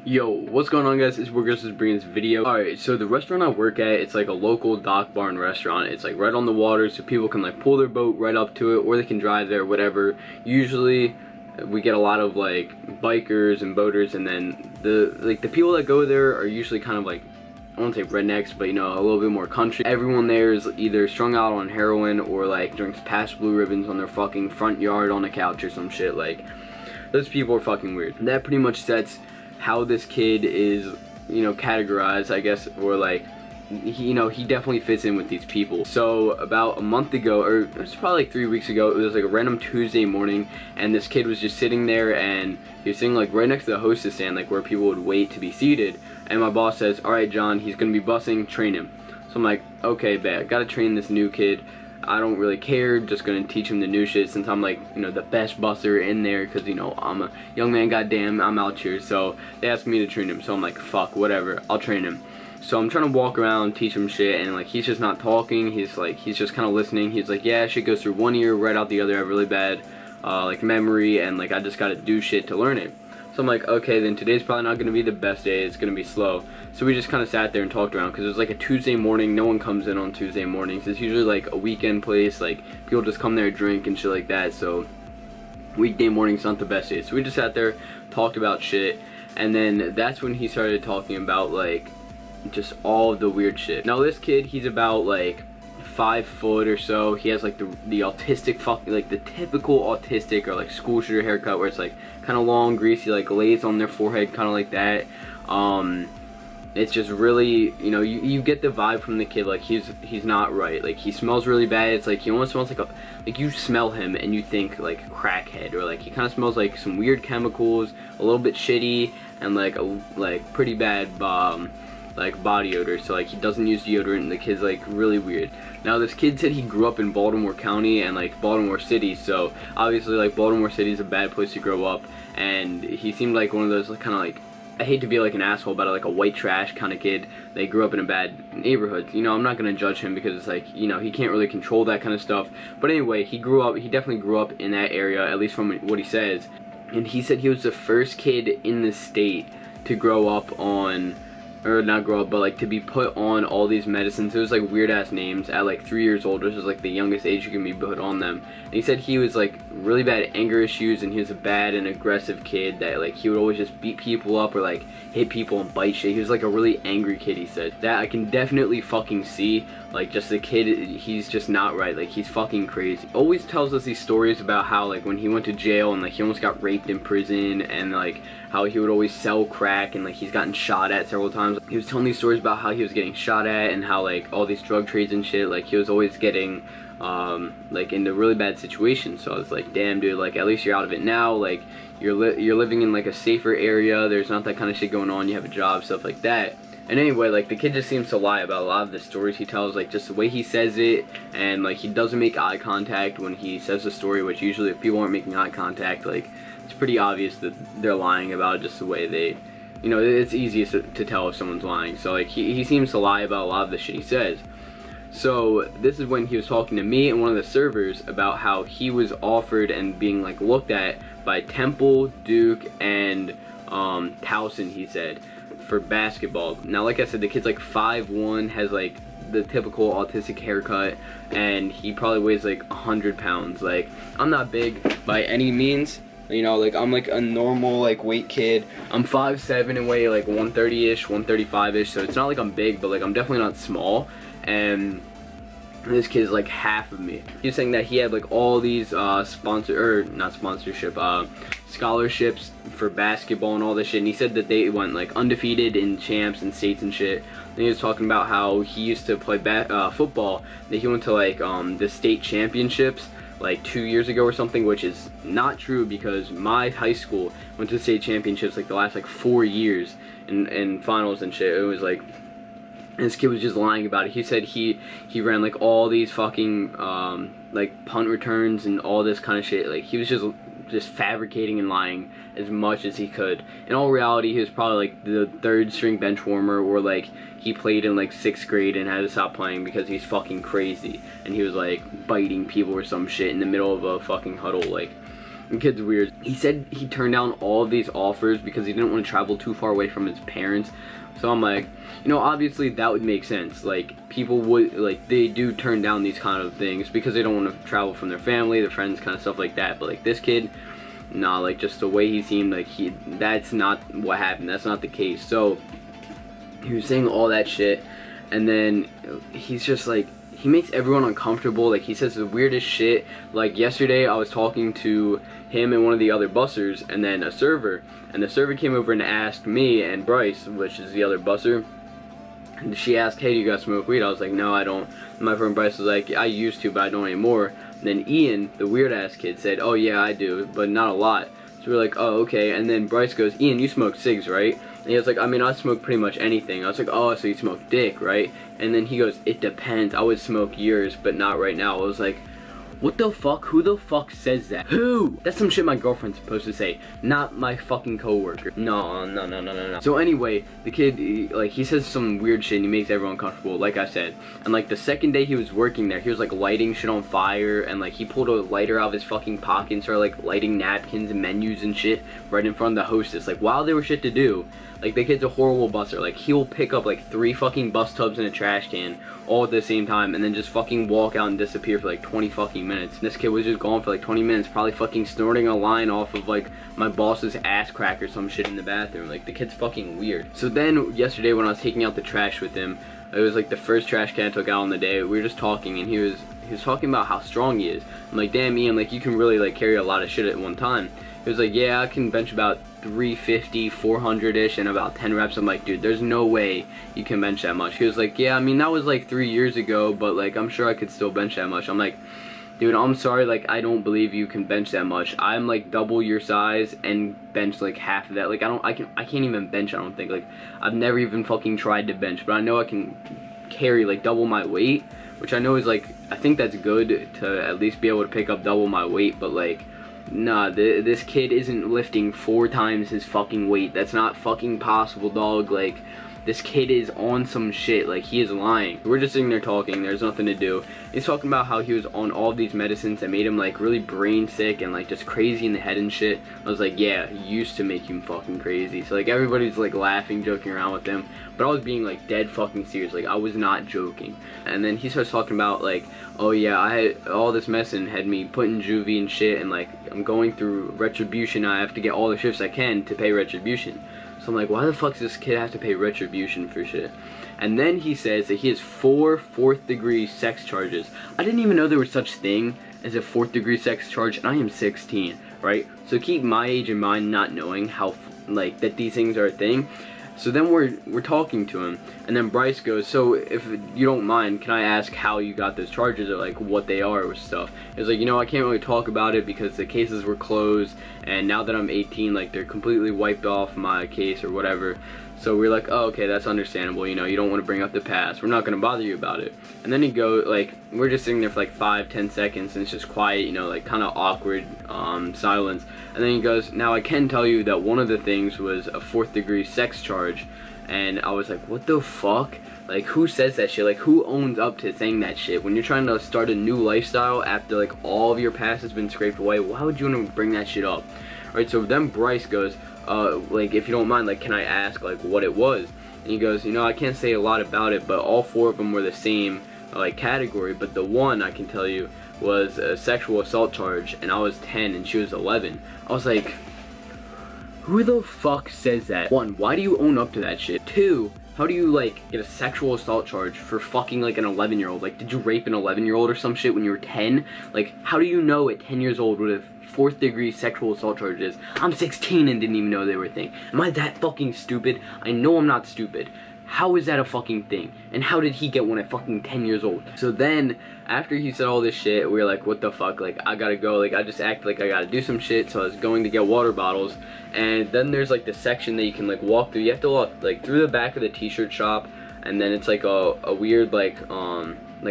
Yo, what's going on, guys? It's Coworker is bringing this video. Alright, so the restaurant I work at, it's like a local dock barn restaurant. It's like right on the water, so people can like pull their boat right up to it, or they can drive there, whatever. Usually we get a lot of like bikers and boaters, and then the people that go there are usually kind of like, I won't say rednecks, but you know, a little bit more country. Everyone there is either strung out on heroin or like drinks past blue ribbons on their fucking front yard on a couch or some shit. Like, those people are fucking weird. That pretty much sets how this kid is, you know, categorized, I guess, or like, he definitely fits in with these people. So about a month ago, or it was probably like 3 weeks ago, it was like a random Tuesday morning, and this kid was just sitting there, and he was sitting like right next to the hostess stand, like where people would wait to be seated. And my boss says, "Alright, John, he's gonna be bussing, train him." So I'm like, okay, bet, gotta train this new kid. I don't really care, just gonna teach him the new shit, since I'm like, you know, the best busser in there, because, you know, I'm a young man, goddamn, I'm out here. So they asked me to train him, so I'm like, fuck, whatever, I'll train him. So I'm trying to walk around, teach him shit, and like, he's just not talking. He's just kind of listening. He's like, yeah, shit goes through one ear, right out the other. I have really bad like memory, and like I just gotta do shit to learn it. So I'm like, okay, then today's probably not gonna be the best day. It's gonna be slow. So we just kind of sat there and talked around, because it was like a Tuesday morning. No one comes in on Tuesday mornings. It's usually like a weekend place. Like, people just come there, drink and shit like that. So weekday morning's not the best day. So we just sat there, talked about shit, and then that's when he started talking about like just all of the weird shit. Now this kid, he's about like 5 foot or so. He has like the autistic like the typical autistic or like school shooter haircut, where it's like kind of long, greasy, like lays on their forehead, kind of like that. It's just really, you know, you get the vibe from the kid, like he's not right. Like, he smells really bad. It's like he almost smells like you smell him and you think like crackhead, or like he kind of smells like some weird chemicals, a little bit shitty, and like pretty bad like body odor. So like, he doesn't use deodorant, and the kid's like really weird. Now this kid said he grew up in Baltimore County and like Baltimore City, so obviously like Baltimore City is a bad place to grow up, and he seemed like one of those kind of like, I hate to be like an asshole, but like a white trash kind of kid. They grew up in a bad neighborhood. You know, I'm not gonna judge him, because it's like, you know, he can't really control that kind of stuff. But anyway, he definitely grew up in that area, at least from what he says. And he said he was the first kid in the state to grow up on, or not grow up, but like to be put on all these medicines. It was like weird ass names at like 3 years old, which is like the youngest age you can be put on them. And he said he was like really bad anger issues, and he was a bad and aggressive kid, that like he would always just beat people up or like hit people and bite shit. He was like a really angry kid, he said. That I can definitely fucking see. Like, just the kid, he's just not right. Like, he's fucking crazy. Always tells us these stories about how like when he went to jail and like he almost got raped in prison, and like how he would always sell crack, and like he's gotten shot at several times. He was telling these stories about how he was getting shot at, and how like all these drug trades and shit, like he was always getting like into really bad situations. So I was like, damn dude, like at least you're out of it now. Like, you're living in like a safer area. There's not that kind of shit going on. You have a job, stuff like that. And anyway, like, the kid just seems to lie about a lot of the stories he tells, like just the way he says it, and like he doesn't make eye contact when he says the story, which usually if people aren't making eye contact, like, it's pretty obvious that they're lying about it, just the way they, you know, it's easiest to tell if someone's lying. So like, he seems to lie about a lot of the shit he says. So this is when he was talking to me and one of the servers about how he was offered and being like looked at by Temple, Duke, and Towson, he said, for basketball. Now, like I said, the kid's like 5'1", has like the typical autistic haircut, and he probably weighs like 100 pounds. Like, I'm not big by any means, you know, like I'm like a normal like weight kid. I'm 5'7" and weigh like 130-ish, 135-ish, so it's not like I'm big, but like I'm definitely not small. And this kid is like half of me. He was saying that he had like all these scholarships for basketball and all this shit, and he said that they went like undefeated in champs and states and shit. And he was talking about how he used to play football, that he went to like the state championships like 2 years ago or something, which is not true, because my high school went to state championships like the last like 4 years in finals and shit. It was like, this kid was just lying about it. He said he ran like all these fucking like punt returns and all this kind of shit. Like, he was just fabricating and lying as much as he could. In all reality, he was probably like the 3rd string bench warmer, or like he played in like 6th grade and had to stop playing because he's fucking crazy, and he was like biting people or some shit in the middle of a fucking huddle. Like, The kid's weird. He said he turned down all of these offers because he didn't want to travel too far away from his parents. So I'm like, you know, obviously that would make sense. Like, people would, like, they do turn down these kind of things because they don't want to travel from their family, their friends, kind of stuff like that. But like this kid, nah, like just the way he seemed, like that's not what happened. That's not the case. So he was saying all that shit, and then he's just like, he makes everyone uncomfortable. Like, he says the weirdest shit. Like, yesterday I was talking to him and one of the other bussers, and then a server, and the server came over and asked me and Bryce, which is the other busser, and she asked, hey, do you guys smoke weed? I was like, no, I don't. And my friend Bryce was like, I used to, but I don't anymore. And then Ian, the weird ass kid, said, oh yeah, I do, but not a lot. So we're like, oh, okay. And then Bryce goes, Ian, you smoke cigs, right? And he was like, I mean, I smoke pretty much anything. I was like, oh, so you smoke dick, right? And then he goes, it depends. I would smoke yours, but not right now. I was like, what the fuck? Who the fuck says that? Who? That's some shit my girlfriend's supposed to say, not my fucking coworker. No. So anyway, the kid, he says some weird shit and he makes everyone comfortable, like I said. And like the second day he was working there, he was like lighting shit on fire, and like he pulled a lighter out of his fucking pocket and started like lighting napkins and menus and shit right in front of the hostess. Like, while there was shit to do. Like, the kid's a horrible busser. Like, he'll pick up like 3 fucking bus tubs and a trash can all at the same time and then just fucking walk out and disappear for like 20 fucking minutes. This kid was just gone for like 20 minutes, probably fucking snorting a line off of like my boss's ass crack or some shit in the bathroom. Like, the kid's fucking weird. So then yesterday when I was taking out the trash with him, it was like the first trash can I took out on the day. We were just talking, and he was talking about how strong he is. I'm like, damn, Ian, like, you can really like carry a lot of shit at one time. He was like, yeah, I can bench about 350, 400-ish, and about 10 reps. I'm like, dude, there's no way you can bench that much. He was like, yeah, I mean, that was like 3 years ago, but like, I'm sure I could still bench that much. I'm like, dude, I'm sorry, like, I don't believe you can bench that much. I'm like double your size and bench like half of that. Like, I can't even bench, I don't think. Like, I've never even fucking tried to bench, but I know I can carry like double my weight, which I know is like, I think that's good to at least be able to pick up double my weight, but like, nah, this kid isn't lifting 4 times his fucking weight. That's not fucking possible, dog. Like, this kid is on some shit. Like, he is lying. We're just sitting there talking. There's nothing to do. He's talking about how he was on all of these medicines that made him like really brain sick and like just crazy in the head and shit. I was like, yeah, it used to make him fucking crazy. So like, everybody's like laughing, joking around with him, but I was being like dead fucking serious. Like, I was not joking. And then he starts talking about like, oh yeah, I had all this medicine had me put in juvie and shit, and like, I'm going through retribution. I have to get all the shifts I can to pay retribution. So I'm like, why the fuck does this kid have to pay retribution for shit? And then he says that he has 4 4th-degree sex charges. I didn't even know there was such thing as a 4th-degree sex charge, and I am 16, right? So keep my age in mind, not knowing how, like, that these things are a thing. So then we're talking to him, and then Bryce goes, so if you don't mind, can I ask how you got those charges, or like what they are or stuff? He was like, you know, I can't really talk about it because the cases were closed, and now that I'm 18, like, they're completely wiped off my case or whatever. So we're like, oh, okay, that's understandable, you know, you don't want to bring up the past. We're not going to bother you about it. And then he goes, like, we're just sitting there for like 5-10 seconds, and it's just quiet, you know, like kind of awkward silence. And then he goes, now I can tell you that one of the things was a 4th-degree sex charge. And I was like, what the fuck? Like, who says that shit? Like, who owns up to saying that shit? When you're trying to start a new lifestyle after like all of your past has been scraped away, why would you want to bring that shit up? Alright, so then Bryce goes, like, if you don't mind, like, can I ask, like, what it was? And he goes, you know, I can't say a lot about it, but all 4 of them were the same, like, category, but the one, I can tell you, was a sexual assault charge, and I was 10 and she was 11. I was like, who the fuck says that? 1, why do you own up to that shit? 2, how do you, like, get a sexual assault charge for fucking, like, an 11-year-old? Like, did you rape an 11-year-old or some shit when you were 10? Like, how do you know at 10 years old what a 4th-degree sexual assault charge is? I'm 16 and didn't even know they were a thing. Am I that fucking stupid? I know I'm not stupid. How is that a fucking thing? And how did he get one at fucking 10 years old? So then, after he said all this shit, we were like, what the fuck? Like, I gotta go. Like, I just act like I gotta do some shit, so I was going to get water bottles. And then there's, like, the section that you can, like, walk through. You have to walk, like, through the back of the t-shirt shop, and then it's, like, a weird, like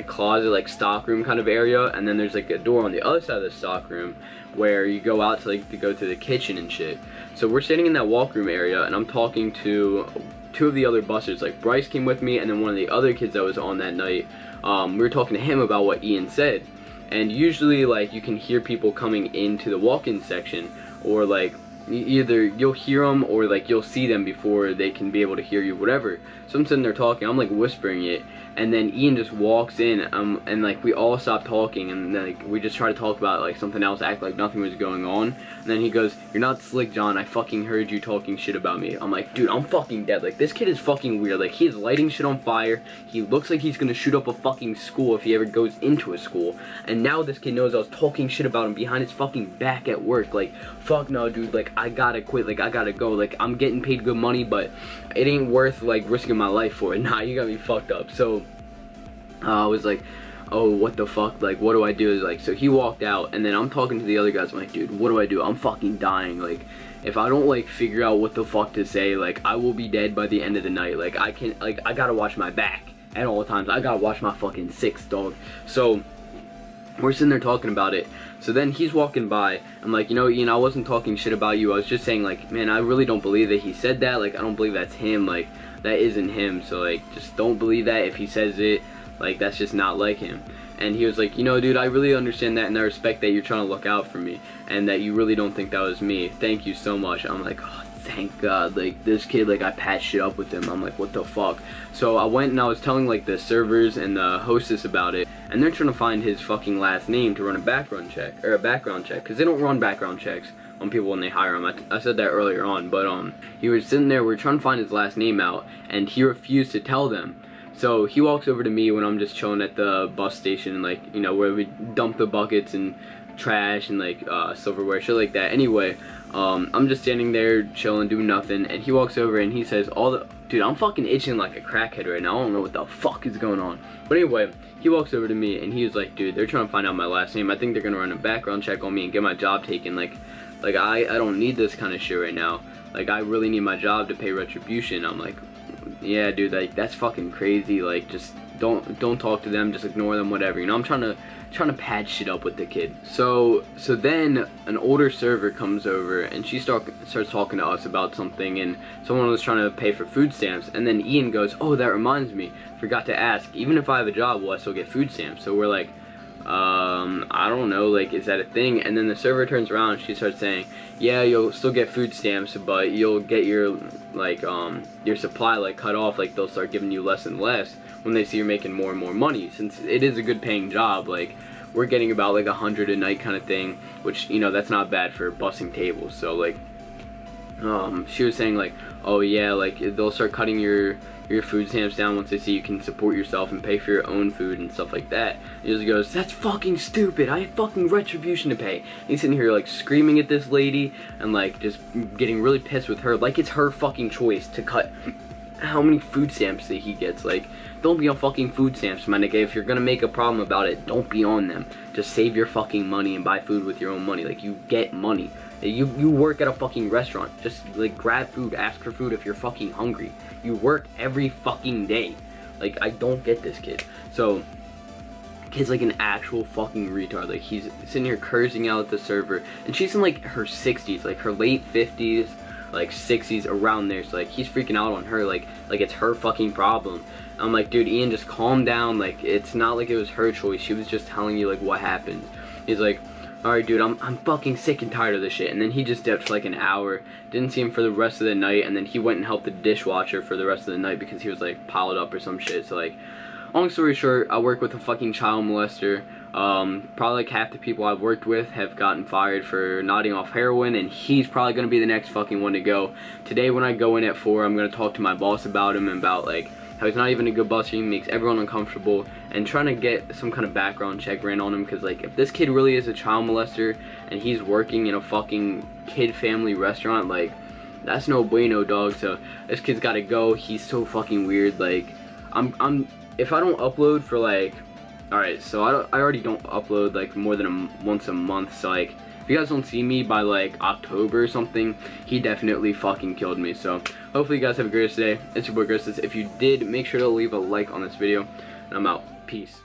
closet, like, stock room kind of area. And then there's, like, a door on the other side of the stock room where you go out to, like, to go to the kitchen and shit. So we're sitting in that walk room area, and I'm talking to 2 of the other bussers. Like, Bryce came with me, and then one of the other kids that was on that night, we were talking to him about what Ian said. and usually like you can hear people coming into the walk-in section, or like either you'll hear them or like you'll see them before they can be able to hear you, whatever. So I'm sitting there talking, I'm like whispering it, and then Ian just walks in, and like we all stop talking, and like we just try to talk about like something else, act like nothing was going on, and then he goes, "You're not slick, John, I fucking heard you talking shit about me." I'm like, dude, I'm fucking dead. Like, this kid is fucking weird. Like, he is lighting shit on fire. He looks like he's gonna shoot up a fucking school if he ever goes into a school, and now this kid knows I was talking shit about him behind his fucking back at work. Like, fuck no, dude. Like, I gotta quit. Like, I gotta go. Like, I'm getting paid good money, but it ain't worth like risking my life for it. Nah, you got me fucked up. So I was like, oh, what the fuck, like, what do I do? Is like, so he walked out, and then I'm talking to the other guys. I'm like, dude, what do I do? I'm fucking dying. Like, if I don't like figure out what the fuck to say, like, I will be dead by the end of the night. Like, I can't, like, I gotta watch my back at all times. I gotta watch my fucking six, dog. So we're sitting there talking about it. So then he's walking by. I'm like, you know, Ian, I wasn't talking shit about you. I was just saying, like, man, I really don't believe that he said that. Like, I don't believe that's him. Like, that isn't him. So, like, just don't believe that if he says it. Like, that's just not like him. And he was like, you know, dude, I really understand that, and I respect that you're trying to look out for me, and that you really don't think that was me. Thank you so much. I'm like, oh, thank God. Like, this kid, like, I patched shit up with him. I'm like, what the fuck? So I went and I was telling, like, the servers and the hostess about it, and they're trying to find his fucking last name to run a background check, because they don't run background checks on people when they hire them. I said that earlier on, but he was sitting there, we were trying to find his last name out, and he refused to tell them. So he walks over to me when I'm just chilling at the bus station, like, you know, where we dump the buckets and trash and like silverware, shit like that. Anyway, I'm just standing there chilling, doing nothing, and he walks over and he says, dude, I'm fucking itching like a crackhead right now. I don't know what the fuck is going on. But anyway, he walks over to me and he was like, dude, they're trying to find out my last name. I think they're gonna run a background check on me and get my job taken. Like I don't need this kind of shit right now. Like, I really need my job to pay retribution. I'm like, yeah, dude, like, that's fucking crazy. Like, just don't talk to them, just ignore them, whatever, you know. I'm trying to patch shit up with the kid. So then an older server comes over and she starts talking to us about something, and someone was trying to pay for food stamps, and then Ian goes, oh, that reminds me, forgot to ask, even if I have a job, will I still get food stamps? So we're like, I don't know, like, is that a thing? And then the server turns around and she starts saying, yeah, you'll still get food stamps, but you'll get your, like, your supply, like, cut off. Like, they'll start giving you less and less when they see you're making more and more money. Since it is a good paying job, like, we're getting about, like, 100 a night kind of thing, which, you know, that's not bad for bussing tables. So, like, she was saying, like, oh yeah, like, they'll start cutting your food stamps down once they see you can support yourself and pay for your own food and stuff like that. He just goes, that's fucking stupid, I have fucking retribution to pay. And he's sitting here like screaming at this lady and like just getting really pissed with her, like it's her fucking choice to cut how many food stamps that he gets. Like, don't be on fucking food stamps, my nigga. If you're gonna make a problem about it, don't be on them. Just save your fucking money and buy food with your own money. Like, you get money. You work at a fucking restaurant. Just like grab food, ask for food if you're fucking hungry. You work every fucking day. Like, I don't get this kid. So kid's like an actual fucking retard. Like, he's sitting here cursing out at the server, and she's in like her 60s, like her late 50s, like 60s, around there. So like, he's freaking out on her, like it's her fucking problem. I'm like, dude, Ian, just calm down. Like, it's not like it was her choice. She was just telling you like what happened. He's like, alright, dude, I'm fucking sick and tired of this shit. And then he just dipped for like an hour, didn't see him for the rest of the night, and then he went and helped the dishwasher for the rest of the night because he was like piled up or some shit. So like, long story short, I work with a fucking child molester. Probably like half the people I've worked with have gotten fired for nodding off heroin, and he's probably gonna be the next fucking one to go. Today when I go in at 4, I'm gonna talk to my boss about him and about like how he's not even a good busser, he makes everyone uncomfortable, and trying to get some kind of background check ran on him, because like, if this kid really is a child molester and he's working in a fucking kid family restaurant, like, that's no bueno, dog. So this kid's gotta go. He's so fucking weird. Like, if I don't upload for like, alright, so I already don't upload like more than once a month, so like, if you guys don't see me by like October or something, he definitely fucking killed me. So hopefully you guys have a great day. It's your boy Gristis. If you did, make sure to leave a like on this video, and I'm out. Peace.